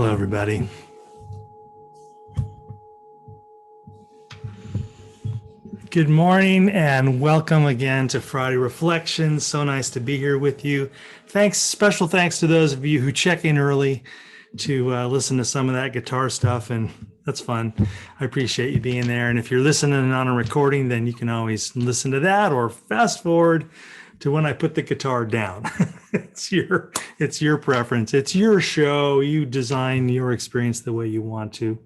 Hello, everybody. Good morning and welcome again to Friday Reflections. So nice to be here with you. Special thanks to those of you who check in early to listen to some of that guitar stuff, and that's fun. I appreciate you being there. And if you're listening on a recording, then you can always listen to that or fast forward to when I put the guitar down. It's your preference. It's your show. You design your experience the way you want to.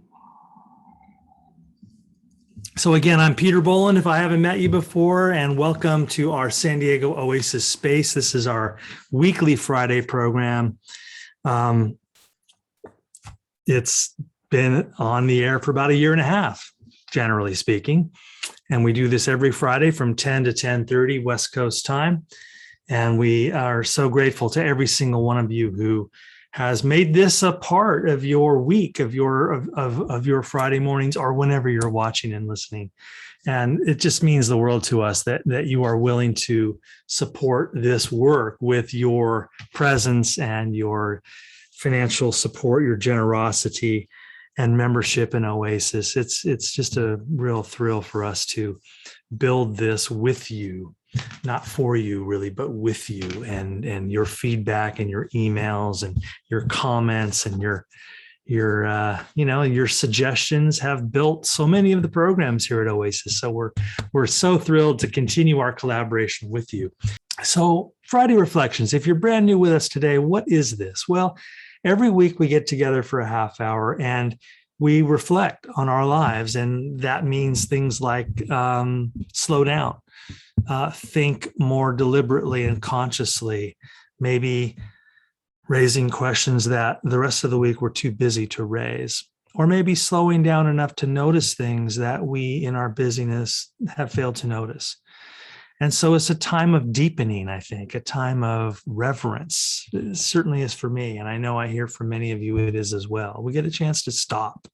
So again, I'm Peter Bolland, if I haven't met you before, and welcome to our San Diego Oasis space. This is our weekly Friday program. It's been on the air for about a year and a half, generally speaking. And we do this every Friday from 10 to 10:30 West Coast time. And we are so grateful to every single one of you who has made this a part of your week, of your Friday mornings, or whenever you're watching and listening. And it just means the world to us that you are willing to support this work with your presence and your financial support, your generosity and membership in Oasis. It's just a real thrill for us to build this with you. Not for you really, but with you, and your feedback and your emails and your comments and your suggestions have built so many of the programs here at Oasis. So we're so thrilled to continue our collaboration with you. So Friday Reflections, if you're brand new with us today, what is this? Well, every week we get together for a half hour and we reflect on our lives. And that means things like slow down. Think more deliberately and consciously, maybe raising questions that the rest of the week we're too busy to raise, or maybe slowing down enough to notice things that we in our busyness have failed to notice. And so it's a time of deepening, I think, a time of reverence. It certainly is for me. And I know I hear from many of you it is as well. We get a chance to stop.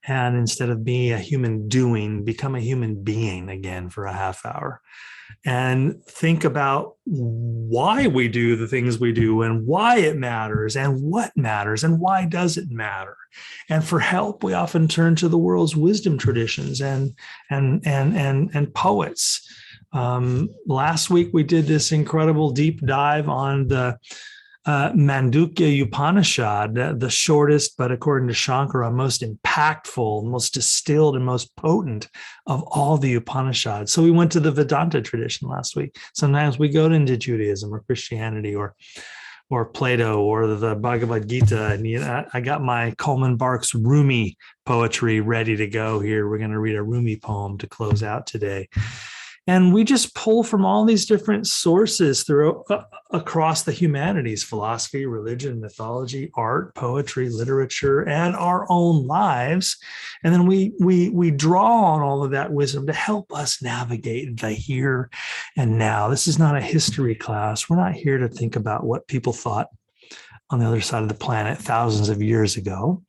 And instead of being a human doing, become a human being again for a half hour and think about why we do the things we do and why it matters and what matters and why does it matter. And for help, we often turn to the world's wisdom traditions and poets. Last week, we did this incredible deep dive on the Mandukya Upanishad, the shortest, but according to Shankara, most impactful, most distilled, and most potent of all the Upanishads. So we went to the Vedanta tradition last week. Sometimes we go into Judaism or Christianity or Plato or the Bhagavad Gita. And I got my Coleman Barks Rumi poetry ready to go here. We're going to read a Rumi poem to close out today. And we just pull from all these different sources across the humanities: philosophy, religion, mythology, art, poetry, literature, and our own lives. And then we draw on all of that wisdom to help us navigate the here and now. This is not a history class. We're not here to think about what people thought on the other side of the planet thousands of years ago.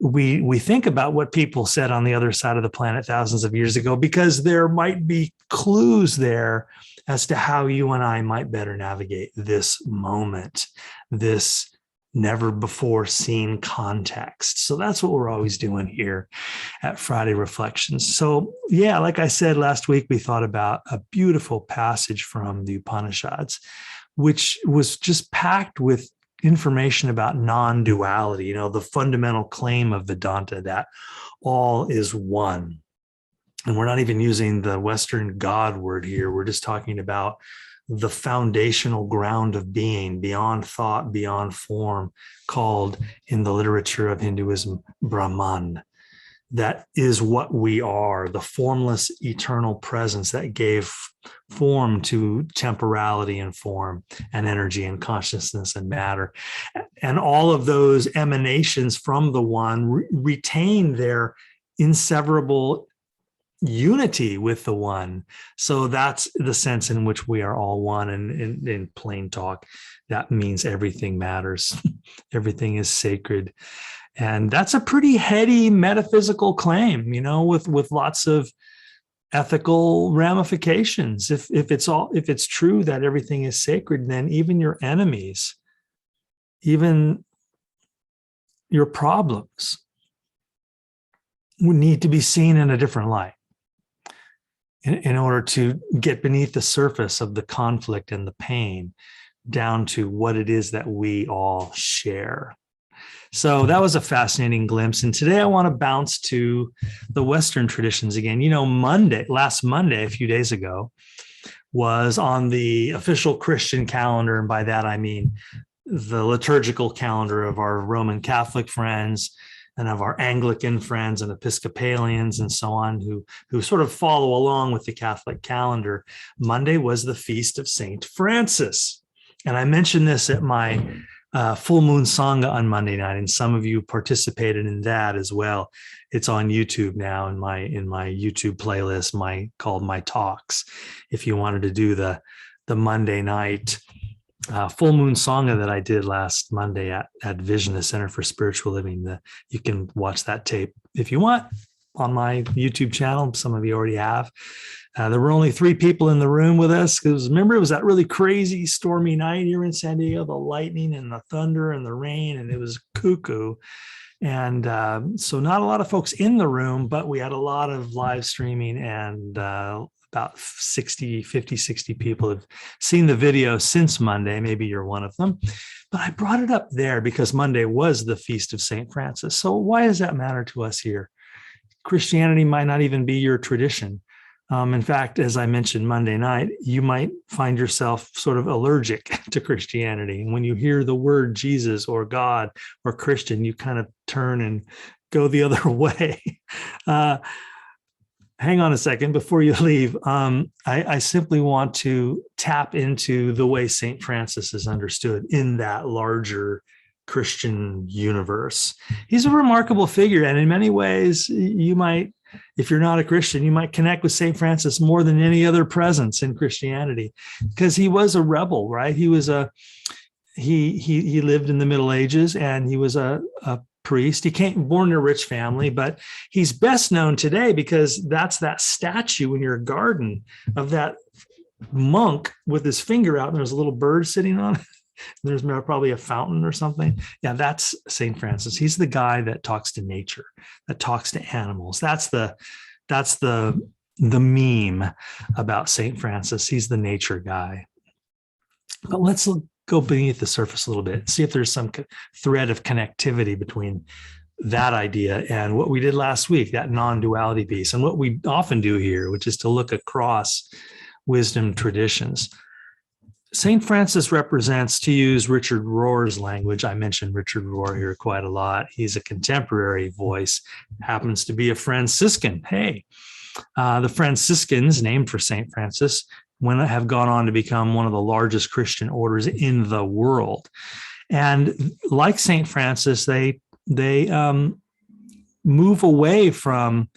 We think about what people said on the other side of the planet thousands of years ago, because there might be clues there as to how you and I might better navigate this moment, this never before seen context. So that's what we're always doing here at Friday Reflections. So yeah, like I said last week, we thought about a beautiful passage from the Upanishads, which was just packed with information about non-duality, the fundamental claim of Vedanta that all is one. And we're not even using the Western God word here. We're just talking about the foundational ground of being, beyond thought, beyond form, called in the literature of Hinduism, Brahman. That is what we are, the formless eternal presence that gave form to temporality and form and energy and consciousness and matter. And all of those emanations from the one retain their inseverable unity with the one. So that's the sense in which we are all one. And in plain talk, that means everything matters. Everything is sacred. And that's a pretty heady metaphysical claim, with lots of ethical ramifications. If it's true that everything is sacred, then even your enemies, even your problems need to be seen in a different light in order to get beneath the surface of the conflict and the pain down to what it is that we all share. So that was a fascinating glimpse. And today I want to bounce to the Western traditions again. You know, last Monday, a few days ago, was on the official Christian calendar. And by that, I mean the liturgical calendar of our Roman Catholic friends and of our Anglican friends and Episcopalians and so on, who sort of follow along with the Catholic calendar. Monday was the feast of Saint Francis. And I mentioned this at my full moon Sangha on Monday night, and some of you participated in that as well. It's on YouTube now in my YouTube playlist, called My Talks. If you wanted to do the Monday night full moon Sangha that I did last Monday at Vision, the Center for Spiritual Living, you can watch that tape if you want on my YouTube channel. Some of you already have. There were only 3 people in the room with us because remember, it was that really crazy stormy night here in San Diego, the lightning and the thunder and the rain, and it was cuckoo. And so not a lot of folks in the room, but we had a lot of live streaming, and about 50, 60 people have seen the video since Monday. Maybe you're one of them. But I brought it up there because Monday was the feast of St. Francis. So why does that matter to us here? Christianity might not even be your tradition. In fact, as I mentioned Monday night, you might find yourself sort of allergic to Christianity. And when you hear the word Jesus or God or Christian, you kind of turn and go the other way. Hang on a second before you leave. I simply want to tap into the way St. Francis is understood in that larger Christian universe. He's a remarkable figure. And in many ways, you might, if you're not a Christian, you might connect with St. Francis more than any other presence in Christianity, because he was a rebel, right? He was he lived in the Middle Ages, and he was a priest. He came born in a rich family, but he's best known today because that's that statue in your garden of that monk with his finger out, and there's a little bird sitting on it. There's probably a fountain or something. Yeah, that's St. Francis. He's the guy that talks to nature, that talks to animals. That's the meme about St. Francis. He's the nature guy. But let's go beneath the surface a little bit, see if there's some thread of connectivity between that idea and what we did last week, that non-duality piece, and what we often do here, which is to look across wisdom traditions. St. Francis represents, to use Richard Rohr's language, I mentioned Richard Rohr here quite a lot. He's a contemporary voice, happens to be a Franciscan. Hey, the Franciscans, named for St. Francis, have gone on to become one of the largest Christian orders in the world. And like St. Francis, they move away from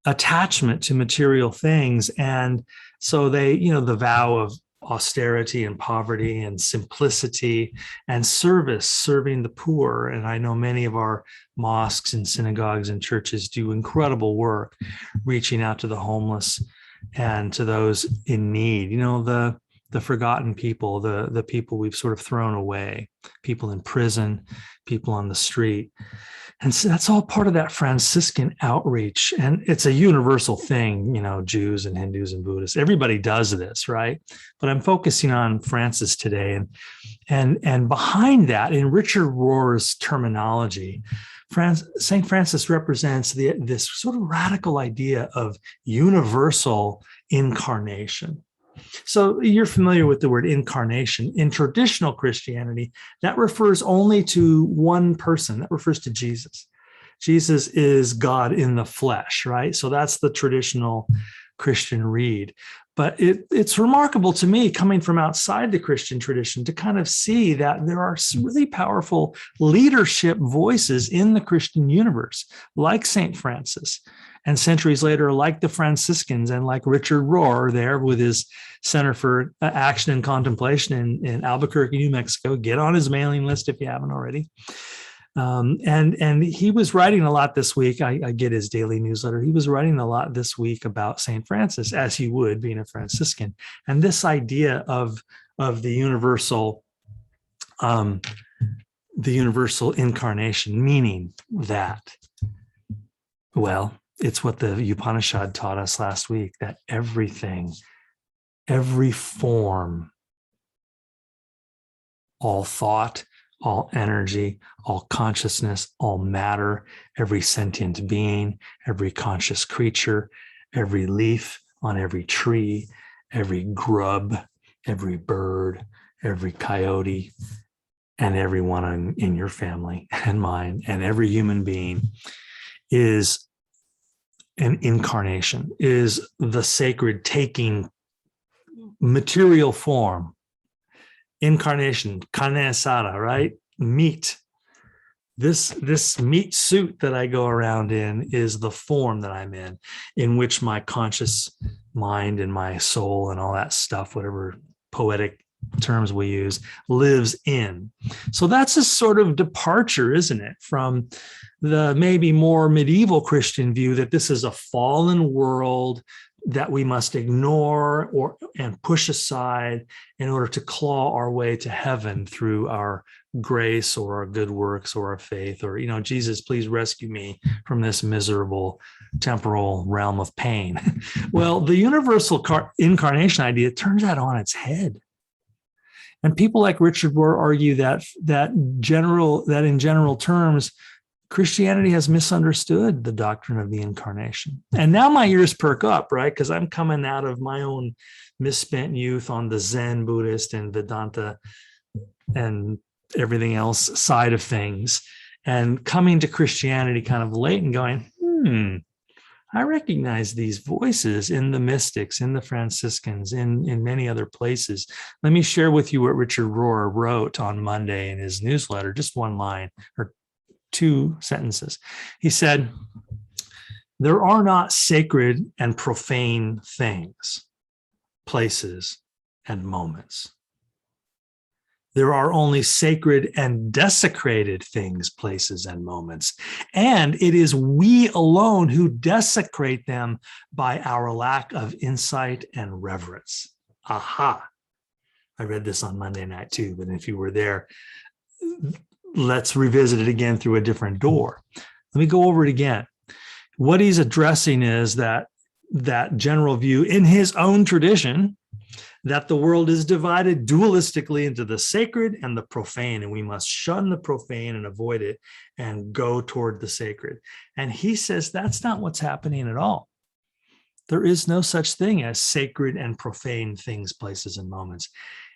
attachment to material things. And so they, the vow of austerity and poverty and simplicity and service, serving the poor. And I know many of our mosques and synagogues and churches do incredible work reaching out to the homeless and to those in need, the forgotten people, the people we've sort of thrown away, people in prison, people on the street. And so that's all part of that Franciscan outreach. And it's a universal thing, Jews and Hindus and Buddhists, everybody does this, right? But I'm focusing on Francis today. And behind that, in Richard Rohr's terminology, St. Francis represents this sort of radical idea of universal incarnation. So you're familiar with the word incarnation. In traditional Christianity, that refers only to one person. That refers to Jesus. Jesus is God in the flesh, right? So that's the traditional Christian read. But it's remarkable to me, coming from outside the Christian tradition, to kind of see that there are some really powerful leadership voices in the Christian universe, like St. Francis, and centuries later, like the Franciscans and like Richard Rohr there with his Center for Action and Contemplation in Albuquerque, New Mexico. Get on his mailing list if you haven't already. And he was writing a lot this week. I get his daily newsletter. He was writing a lot this week about St. Francis, as he would, being a Franciscan, and this idea of the universal the universal incarnation, meaning that, well, it's what the Upanishad taught us last week, that everything, every form, all thought, all energy, all consciousness, all matter, every sentient being, every conscious creature, every leaf on every tree, every grub, every bird, every coyote, and everyone in your family and mine, and every human being is an incarnation, is the sacred taking material form. Incarnation, carne asada, right? Meat. This meat suit that I go around in is the form that I'm in which my conscious mind and my soul and all that stuff, whatever poetic terms we use, lives in. So that's a sort of departure, isn't it, from the maybe more medieval Christian view that this is a fallen world that we must ignore and push aside in order to claw our way to heaven through our grace or our good works or our faith, or, Jesus, please rescue me from this miserable temporal realm of pain. Well, the universal incarnation idea turns that on its head. And people like Richard Rohr argue that in general terms, Christianity has misunderstood the doctrine of the incarnation. And now my ears perk up, right? Because I'm coming out of my own misspent youth on the Zen Buddhist and Vedanta and everything else side of things, and coming to Christianity kind of late and going, I recognize these voices in the mystics, in the Franciscans, in many other places. Let me share with you what Richard Rohr wrote on Monday in his newsletter, just one line or two sentences. He said, there are not sacred and profane things, places, and moments. There are only sacred and desecrated things, places, and moments. And it is we alone who desecrate them by our lack of insight and reverence. Aha. I read this on Monday night too, but if you were there, let's revisit it again through a different door. Let me go over it again. What he's addressing is that general view in his own tradition that the world is divided dualistically into the sacred and the profane, and we must shun the profane and avoid it and go toward the sacred. And he says that's not what's happening at all. There is no such thing as sacred and profane things, places, and moments.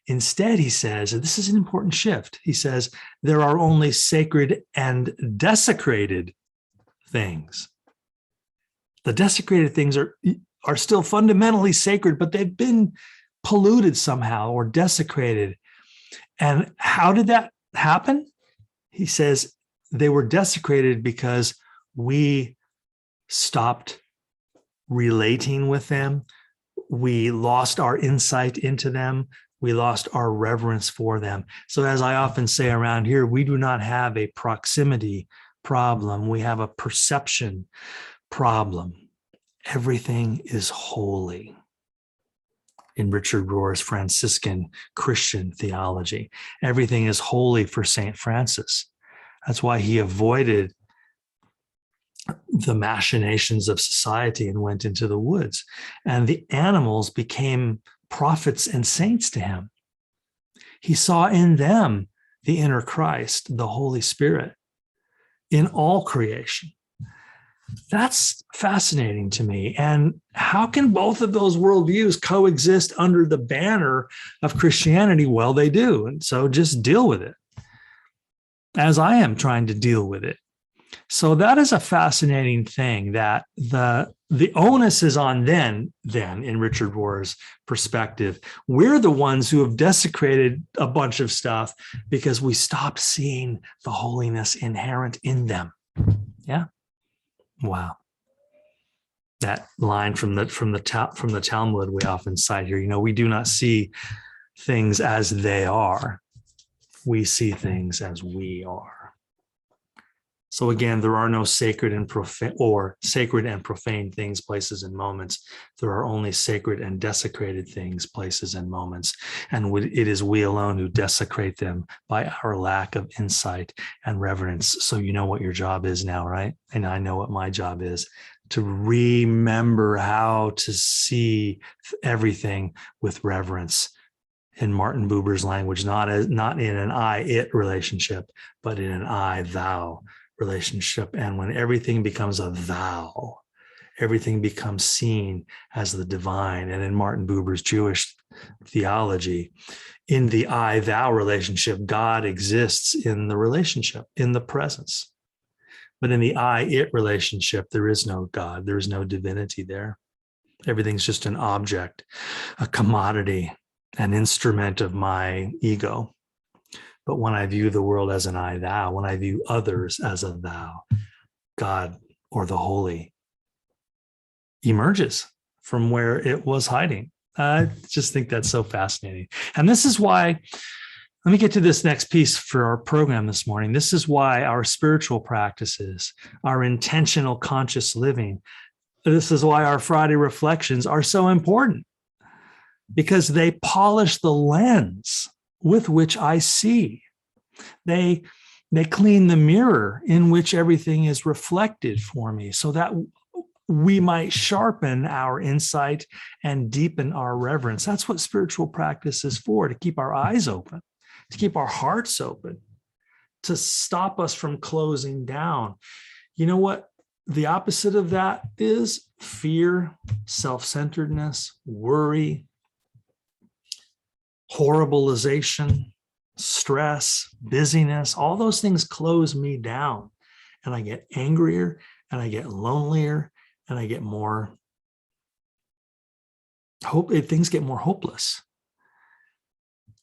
Instead, he says, and this is an important shift, he says, there are only sacred and desecrated things. The desecrated things are still fundamentally sacred, but they've been polluted somehow or desecrated. And how did that happen? He says they were desecrated because we stopped relating with them. We lost our insight into them. We lost our reverence for them. So as I often say around here, we do not have a proximity problem. We have a perception problem. Everything is holy in Richard Rohr's Franciscan Christian theology. Everything is holy for St. Francis. That's why he avoided the machinations of society and went into the woods. And the animals became prophets and saints to him. He saw in them the inner Christ, the Holy Spirit, in all creation. That's fascinating to me. And how can both of those worldviews coexist under the banner of Christianity? Well, they do. And so just deal with it, as I am trying to deal with it. So that is a fascinating thing, that the onus is on then in Richard Rohr's perspective. We're the ones who have desecrated a bunch of stuff because we stopped seeing the holiness inherent in them. Yeah. Wow. That line from the Talmud we often cite here, we do not see things as they are. We see things as we are. So again, there are no sacred and profane things, places, and moments. There are only sacred and desecrated things, places, and moments. And it is we alone who desecrate them by our lack of insight and reverence. So you know what your job is now, right? And I know what my job is, to remember how to see everything with reverence. In Martin Buber's language, not in an I-it relationship, but in an I-thou relationship. And when everything becomes a thou, everything becomes seen as the divine. And in Martin Buber's Jewish theology, in the I-thou relationship, God exists in the relationship, in the presence. But in the I-it relationship, there is no God. There is no divinity there. Everything's just an object, a commodity, an instrument of my ego. But when I view the world as an I thou, when I view others as a thou, God or the holy emerges from where it was hiding. I just think that's so fascinating. And this is why, let me get to this next piece for our program this morning. This is why our spiritual practices, our intentional conscious living, this is why our Friday reflections are so important. Because they polish the lens with which I see. They clean the mirror in which everything is reflected for me, so that we might sharpen our insight and deepen our reverence. That's what spiritual practice is for, to keep our eyes open, to keep our hearts open, to stop us from closing down. You know what the opposite of that is? Fear, self-centeredness, worry, horribilization, stress, busyness. All those things close me down, and I get angrier, and I get lonelier, and I get more things get more hopeless.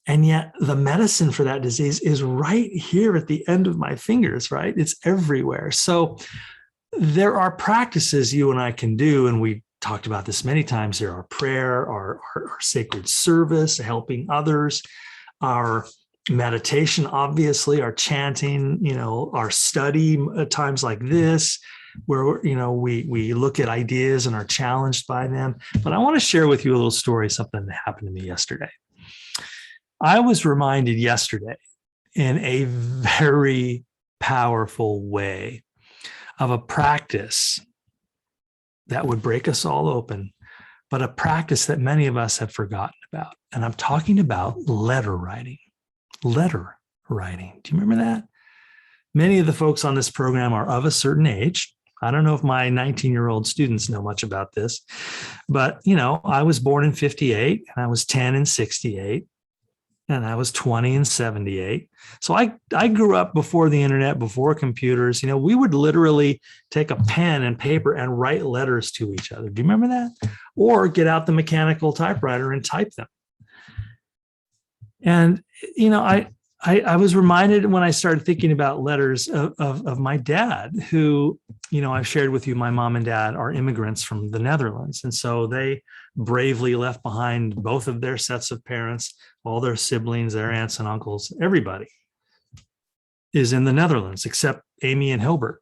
And yet the medicine for that disease is right here at the end of my fingers, right? It's everywhere. So there are practices you and I can do, and we talked about this many times here: our prayer, our sacred service, helping others, our meditation, obviously, our chanting, our study at times like this, where, we look at ideas and are challenged by them. But I want to share with you a little story, something that happened to me yesterday. I was reminded yesterday in a very powerful way of a practice that would break us all open, but a practice that many of us have forgotten about. And I'm talking about letter writing. Letter writing. Do you remember that? Many of the folks on this program are of a certain age. I don't know if my 19-year-old students know much about this, but, I was born in 58, and I was 10 in 68, and I was 20 in 78. So I grew up before the internet, before computers. We would literally take a pen and paper and write letters to each other. Do you remember that? Or get out the mechanical typewriter and type them. And, I was reminded when I started thinking about letters of my dad, who, I've shared with you, my mom and dad are immigrants from the Netherlands. And so they bravely left behind both of their sets of parents, all their siblings, their aunts and uncles. Everybody is in the Netherlands except Amy and Hilbert.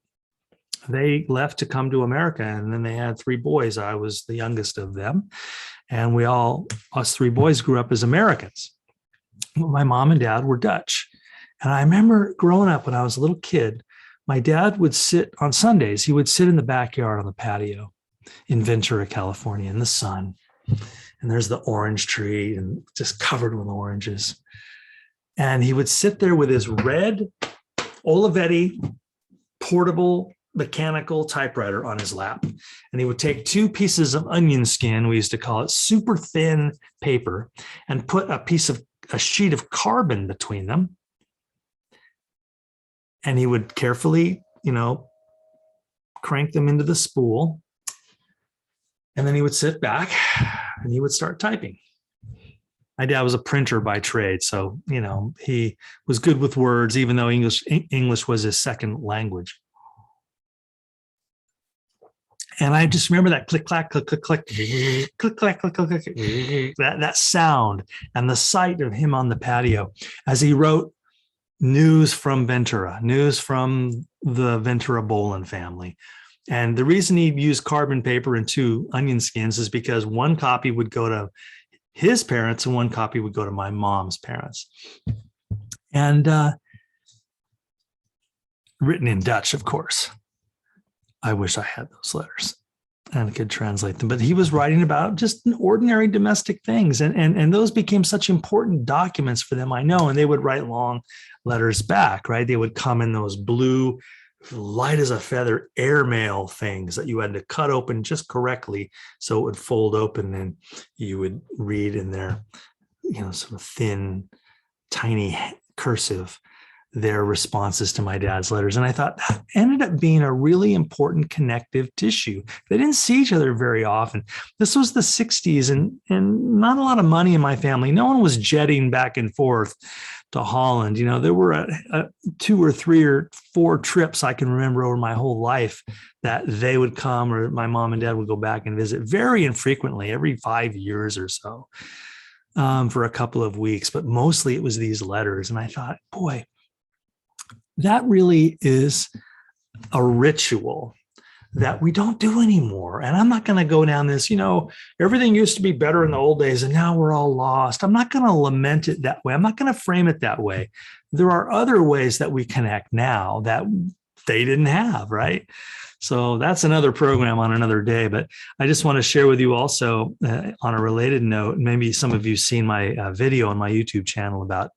They left to come to America, and then they had 3 boys. I was the youngest of them. And us 3 boys grew up as Americans. My mom and dad were Dutch. And I remember growing up when I was a little kid, my dad would sit on Sundays. He would sit in the backyard on the patio in Ventura, California, in the sun. And there's the orange tree and just covered with oranges. And he would sit there with his red Olivetti portable mechanical typewriter on his lap. And he would take 2 pieces of onion skin, we used to call it, super thin paper, and put a sheet of carbon between them. And he would carefully, crank them into the spool. And then he would sit back and he would start typing. My dad was a printer by trade. So, he was good with words, even though English was his second language. And I just remember that click, clack, click, click, click, click, clack, click, click, click, that sound, and the sight of him on the patio as he wrote news from Ventura, news from the Ventura Bolland family. And the reason he used carbon paper and 2 onion skins is because one copy would go to his parents and one copy would go to my mom's parents. And written in Dutch, of course. I wish I had those letters and could translate them. But he was writing about just ordinary domestic things. And those became such important documents for them, I know. And they would write long letters back, right? They would come in those blue, light as a feather airmail things that you had to cut open just correctly so it would fold open, and you would read in their, sort of thin, tiny cursive their responses to my dad's letters. And I thought that ended up being a really important connective tissue. They didn't see each other very often. This was the 60s and not a lot of money in my family. No one was jetting back and forth to Holland. There were 2 or 3 or 4 trips I can remember over my whole life that they would come, or my mom and dad would go back and visit very infrequently, every 5 years or so, for a couple of weeks. But mostly it was these letters. And I thought, boy, that really is a ritual that we don't do anymore. And I'm not going to go down this, everything used to be better in the old days and now we're all lost. I'm not going to lament it that way. I'm not going to frame it that way. There are other ways that we connect now that they didn't have, right? So that's another program on another day. But I just want to share with you also on a related note, maybe some of you seen my video on my YouTube channel about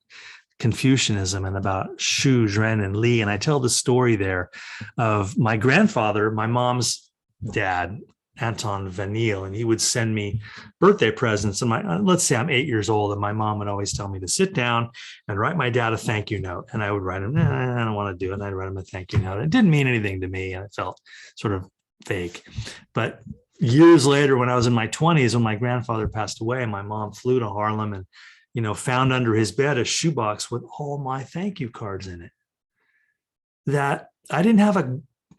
Confucianism and about Xu, Zhen, and Li. And I tell the story there of my grandfather, my mom's dad, Anton Vanille, and he would send me birthday presents. And let's say I'm 8 years old, and my mom would always tell me to sit down and write my dad a thank you note. And I would write him, I don't want to do it. And I'd write him a thank you note. It didn't mean anything to me, and it felt sort of fake. But years later, when I was in my 20s, when my grandfather passed away, my mom flew to Harlem and found under his bed a shoebox with all my thank you cards in it. That I didn't have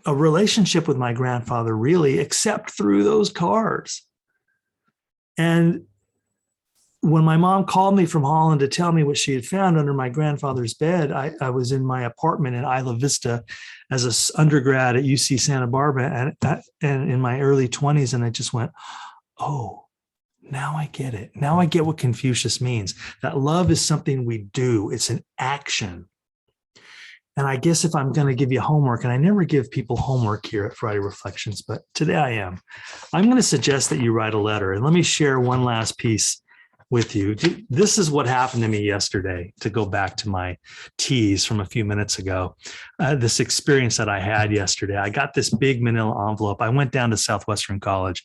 a relationship with my grandfather really, except through those cards. And when my mom called me from Holland to tell me what she had found under my grandfather's bed, I was in my apartment in Isla Vista as an undergrad at UC Santa Barbara and in my early 20s. And I just went, oh, now I get it. Now I get what Confucius means, that love is something we do. It's an action. And I guess if I'm going to give you homework, and I never give people homework here at Friday Reflections, but today I am, I'm going to suggest that you write a letter. And let me share one last piece with you. This is what happened to me yesterday, to go back to my tease from a few minutes ago. This experience that I had yesterday, I got this big manila envelope. I went down to Southwestern College.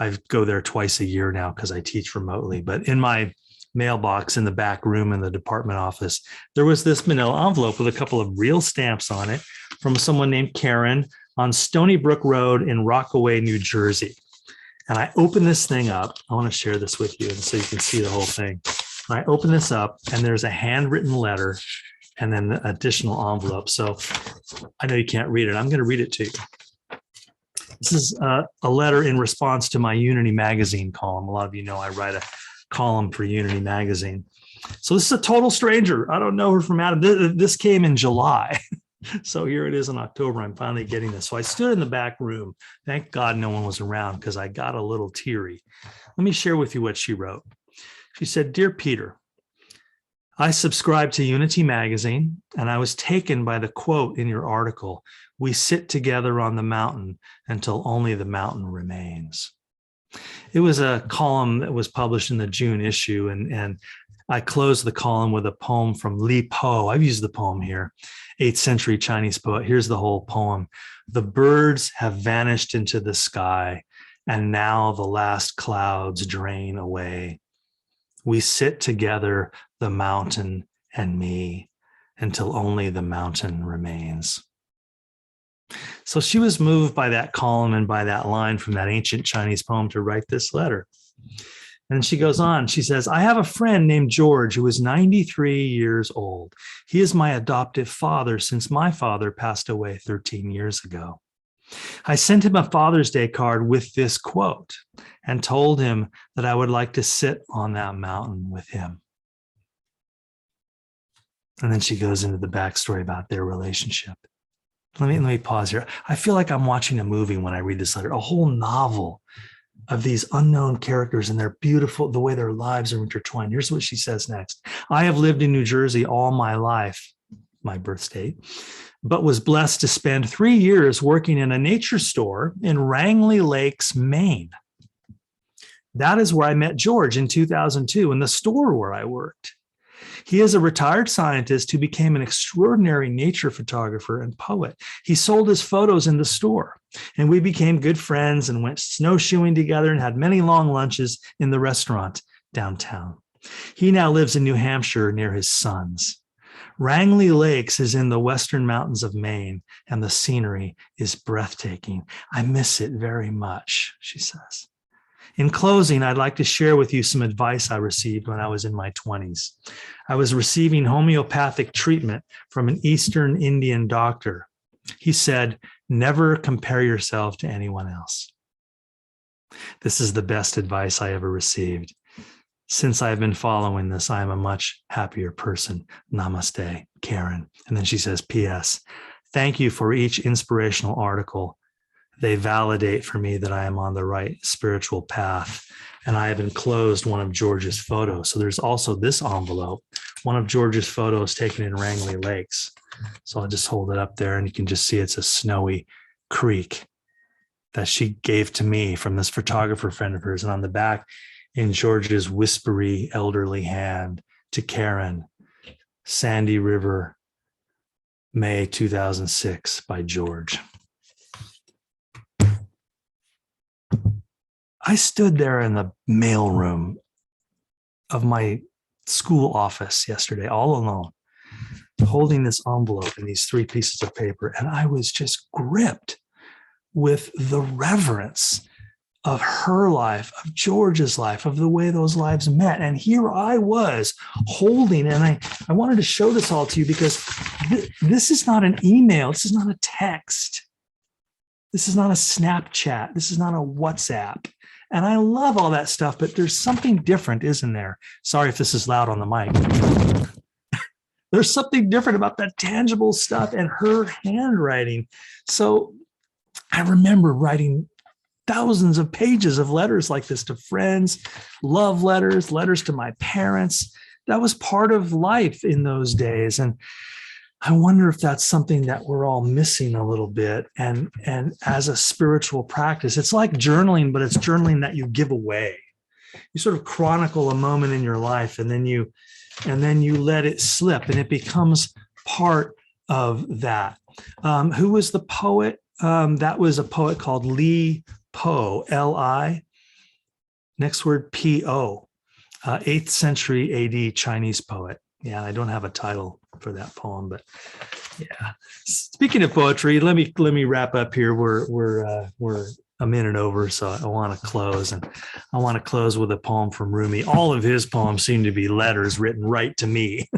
I go there twice a year now because I teach remotely. But in my mailbox in the back room in the department office, there was this manila envelope with a couple of real stamps on it from someone named Karen on Stony Brook Road in Rockaway, New Jersey. And I open this thing up. I want to share this with you and so you can see the whole thing. And I open this up and there's a handwritten letter and then the additional envelope. So I know you can't read it. I'm going to read it to you. This is a letter in response to my Unity Magazine column. A lot of you know I write a column for Unity Magazine. So this is a total stranger. I don't know her from Adam. This came in July. So here it is in October. I'm finally getting this. So I stood in the back room. Thank God no one was around because I got a little teary. Let me share with you what she wrote. She said, "Dear Peter, I subscribe to Unity Magazine, and I was taken by the quote in your article, 'We sit together on the mountain until only the mountain remains.'" It was a column that was published in the June issue, and I closed the column with a poem from Li Po. I've used the poem here, 8th century Chinese poet. Here's the whole poem. "The birds have vanished into the sky, and now the last clouds drain away. We sit together, the mountain and me, until only the mountain remains." So she was moved by that column and by that line from that ancient Chinese poem to write this letter. And she goes on, she says, "I have a friend named George who is 93 years old. He is my adoptive father since my father passed away 13 years ago. I sent him a Father's Day card with this quote and told him that I would like to sit on that mountain with him." And then she goes into the backstory about their relationship. Let me pause here. I feel like I'm watching a movie when I read this letter, a whole novel of these unknown characters, and they're beautiful, the way their lives are intertwined. Here's what she says next. I have lived in New Jersey all my life, my birth state, but was blessed to spend 3 years working in a nature store in Rangeley Lakes, Maine. That is where I met George in 2002 in the store where I worked. He is a retired scientist who became an extraordinary nature photographer and poet. He sold his photos in the store, and we became good friends and went snowshoeing together and had many long lunches in the restaurant downtown. He now lives in New Hampshire near his sons. Rangeley Lakes is in the western mountains of Maine, and the scenery is breathtaking. I miss it very much, she says. In closing, I'd like to share with you some advice I received when I was in my 20s. I was receiving homeopathic treatment from an Eastern Indian doctor. He said, never compare yourself to anyone else. This is the best advice I ever received. Since I've been following this, I am a much happier person. Namaste, Karen. And then she says, P.S. Thank you for each inspirational article. They validate for me that I am on the right spiritual path. And I have enclosed one of George's photos. So there's also this envelope, one of George's photos taken in Rangeley Lakes. So I'll just hold it up there and you can just see it's a snowy creek that she gave to me from this photographer friend of hers. And on the back, in George's whispery elderly hand, to Karen, Sandy River, May 2006 by George. I stood there in the mailroom of my school office yesterday, all alone, holding this envelope and these 3 pieces of paper. And I was just gripped with the reverence of her life, of George's life, of the way those lives met. And here I was holding, and I wanted to show this all to you because this is not an email. This is not a text. This is not a Snapchat. This is not a WhatsApp. And I love all that stuff, but there's something different, isn't there? Sorry if this is loud on the mic. There's something different about that tangible stuff and her handwriting. So I remember writing thousands of pages of letters like this to friends, love letters, letters to my parents. That was part of life in those days. And I wonder if that's something that we're all missing a little bit. And as a spiritual practice, it's like journaling, but it's journaling that you give away. You sort of chronicle a moment in your life, and then you let it slip, and it becomes part of that. Who was the poet? That was a poet called Li Po, Li, next word P-O, 8th century AD Chinese poet. Yeah, I don't have a title for that poem, but yeah. Speaking of poetry, let me wrap up here. We're a minute over, so I want to close, and I want to close with a poem from Rumi. All of his poems seem to be letters written right to me,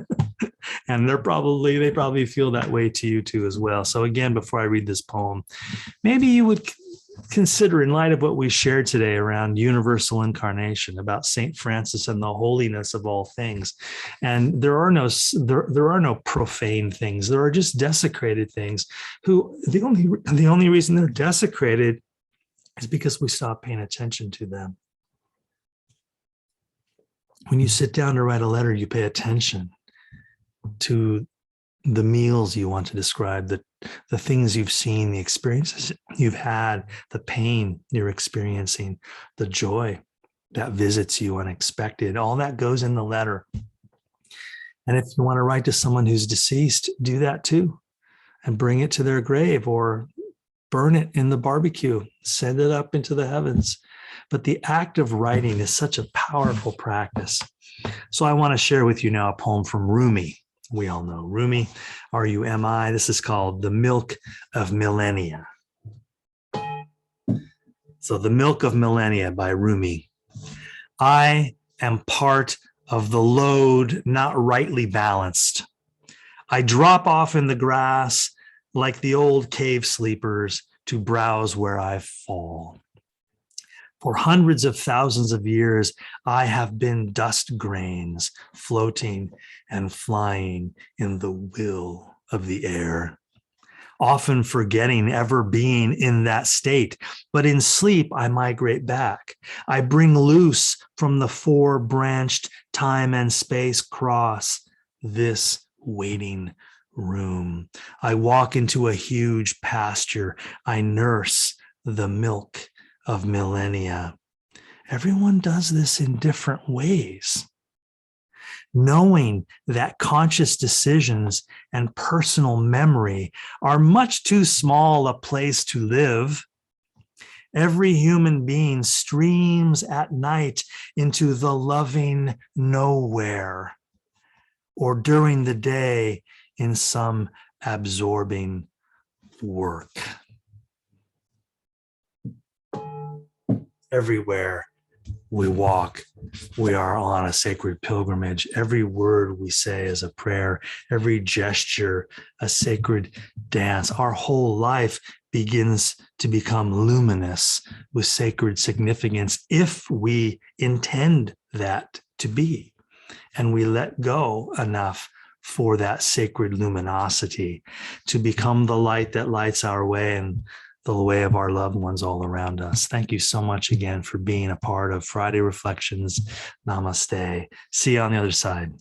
and they probably feel that way to you too as well. So again, before I read this poem, maybe you would consider, in light of what we shared today around universal incarnation, about Saint Francis and the holiness of all things. And there are no profane things. There are just desecrated things who the only reason they're desecrated is because we stop paying attention to them. When you sit down to write a letter, you pay attention to the meals you want to describe, the things you've seen, the experiences you've had, the pain you're experiencing, the joy that visits you unexpected. All that goes in the letter. And if you want to write to someone who's deceased, do that too, and bring it to their grave or burn it in the barbecue, send it up into the heavens. But the act of writing is such a powerful practice. So I want to share with you now a poem from Rumi. We all know Rumi, R-U-M-I. This is called The Milk of Millennia. So The Milk of Millennia by Rumi. I am part of the load not rightly balanced. I drop off in the grass like the old cave sleepers to browse where I fall. For hundreds of thousands of years, I have been dust grains floating and flying in the will of the air. often forgetting ever being in that state. But in sleep, I migrate back. I bring loose from the four-branched time and space cross this waiting room. I walk into a huge pasture. I nurse the milk of millennia. Everyone does this in different ways. Knowing that conscious decisions and personal memory are much too small a place to live, every human being streams at night into the loving nowhere, or during the day in some absorbing work. Everywhere we walk, we are on a sacred pilgrimage. Every word we say is a prayer, every gesture, a sacred dance. Our whole life begins to become luminous with sacred significance if we intend that to be, and we let go enough for that sacred luminosity to become the light that lights our way and the way of our loved ones all around us. Thank you so much again for being a part of Friday Reflections. Namaste. See you on the other side.